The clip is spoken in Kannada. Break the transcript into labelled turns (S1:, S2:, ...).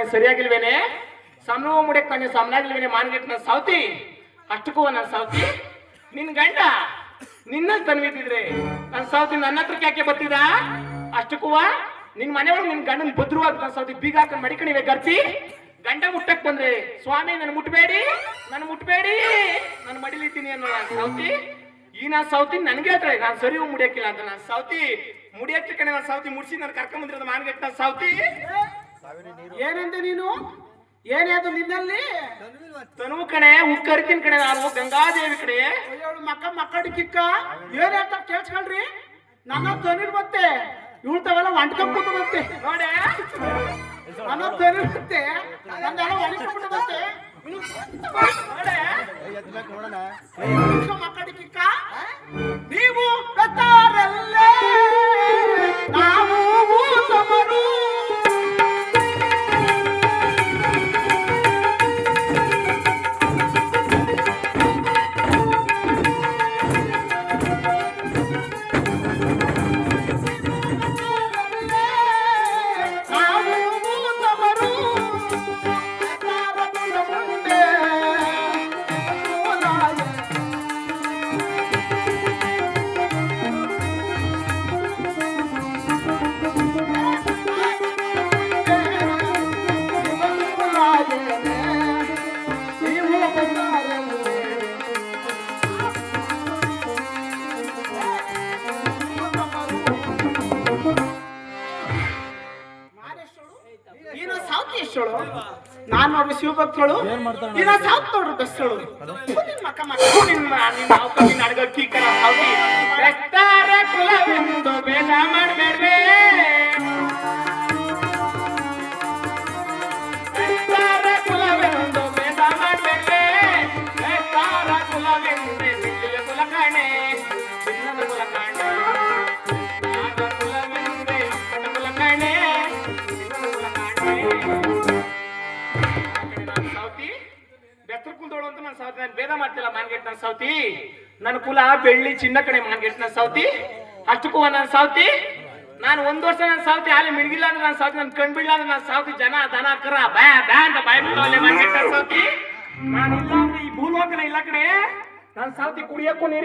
S1: ತಾನೇ ಸರಿಯಾಗಿಲ್ವೇನೆ ಸಮನವ ಮುಡಿಯಕ್ ತಾನೇ ಸಮನಾಗಿಲ್ವೇನೆ ಮಾನ್ಗೆಟ್ ನನ್ನ ಸಾವತಿ ಅಷ್ಟಕ್ಕೂ ನನ್ನ ಸಾವತಿ ನಿನ್ ಗಂಡ ನಿನ್ನ ತನ್ವಿತಿದ್ರೆ ನನ್ನ ಸಾವತಿ ನನ್ನ ಹತ್ರಕ್ಕೆ ಯಾಕೆ ಬರ್ತಿದ ಅಷ್ಟಕ್ಕೂ ನಿನ್ ಮನೆಯೊಳಗೆ ನಿನ್ ಗಂಡನ್ ಭದ್ರವಾಗಿ ನನ್ನ ಸಾವತಿ ಬೀಗ ಹಾಕೊಂಡು ಮಡಿಕಣಿವೆ ಗರ್ತಿ ಗಂಡ ಮುಟ್ಟಕ್ ಬಂದ್ರೆ ಸ್ವಾಮಿ ನನ್ನ ಮುಟ್ಬೇಡಿ ನಾನು ಮಡಿಲಿದ್ದೀನಿ ಅನ್ನೋ ಸಾವತಿ ಈ ನಾನ್ ಸೌತಿ ನನ್ಗೆ ಹೇಳ್ತಾರೆ ನಾನು ಸರಿ ಮುಡಿಯಕ್ಕಿಲ್ಲ ಅಂತ ನಾನು ಸೌತಿ ಮುಡಿಯಕ್ಕೆ ಕಡೆ ನಾನು ಸೌತಿ ಮುಡಿಸಿ ನಾನು ಕರ್ಕೊಂಡ್ ಬಂದಿರೋದು ಮಾನ್ಗೆಟ್ ನಾನು ಸೌತಿ
S2: ಏನಂತೆ ನೀನು ಏನಾದ್ರು ನಿನ್ನಲ್ಲಿ
S1: ತನುವು ಕಣೆ ಉಕ್ಕರಿತೀನಿ ಕಣೆ ನಾನು ಗಂಗಾದೇವಿ ಕಡೆ
S2: ಮಕ್ಕಳ ಕಿಕ್ಕ ಏನ್ ಹೇಳ್ತಾ ಕೇಳ್ಸ್ಕೊಳ್ರಿ ನನ್ನ ತನಿರ್ ಮತ್ತೆ ಇಳ್ತಾವೆಲ್ಲ ಅಂಟ್ಕೊಂಡ್ಬಿಟ್ಟು ಮತ್ತೆ
S1: ನೋಡೆ
S2: ನನ್ನ ತನಿರ್ ಮತ್ತೆ ನಂದೆಲ್ಲ ಒಣಗಿಸ್ಬಿಟ್ಟು ಮತ್ತೆ ಮಕ್ಕಳ ಕಿಕ್ಕ ನೀವು ಕತ್ತಾರಲ್ಲೇ ನಾವು ತಮರು ನಾನು ನೋಡ್ರಿ ಶಿವಭಕ್ತಳು ಇನ್ನ ಸಾತ್ ನೋಡ್ರಿ ಬೆಸ್ತಳು ನಿನ್ನ ಅಡ್ಗ ಕೀಕರ ಕುಲವೆಂದು ಭೇದ ಮಾಡಬೇಡ್ವೆ ಕುಲವೆಂದು ಭೇದ ಮಾಡಬೇಡ್ವೆ ಕುಲವೆಂದ್ರೆ ಬಿಲ್ಲಿನ ಕುಲ ಕಾಣೆ ಚಿನ್ನದ ಕುಲ ಕಾಣೆ ಕುಲವೆಂದ್ರೆ ಕುಲ ಕಾಣೆ ಚಿನ್ನದ ಕುಲ ಕಾಣೆ ಬೆಸ್ತರ ಕುಲದೋಳು ಅಂತ ನನ್ನ ಸೌತಿ ನಾನು ಭೇದ ಮಾಡ್ತಿಲ್ಲ ಮಾನ್ಗೆಟ್ ನನ್ನ ಸೌತಿ ನನ್ನ ಕುಲ ಬೆಳ್ಳಿ ಚಿನ್ನ ಕಡೆ ಮಾನ್ಗೆಟ್ ನನ್ನ ಸೌತಿ ಅಷ್ಟಕ್ಕೂ ನನ್ನ ಸೌತಿ ನಾನು ಒಂದ್ ವರ್ಷ ನನ್ನ ಸೌತಿ ಹಾಲಿ ಮಿಣಗಿಲ್ಲ ಅಂದ್ರೆ ನನ್ನ ಸೌತಿ ನನ್ ಕಣ್ಬಿಡ್ಲ ಅಂದ್ರೆ ನನ್ನ ಸೌತಿ ಜನ ದನ ಕರ ಬ್ಯಾ ಅಂತ ಬಾಯ್ ಬಿಟ್ಟವಲ್ಲೇ ಮಾನ್ಗೆಟ್ ನನ್ನ ಸೌತಿ ನಾನು ಇಲ್ಲ ಅಂದ್ರೆ ಈ ಭೂಲೋಕನ ಇಲ್ಲ ಕಡೆ ನನ್ನ ಸೌತಿ ಕುಡಿಯಕ್ಕೂ ನೀರು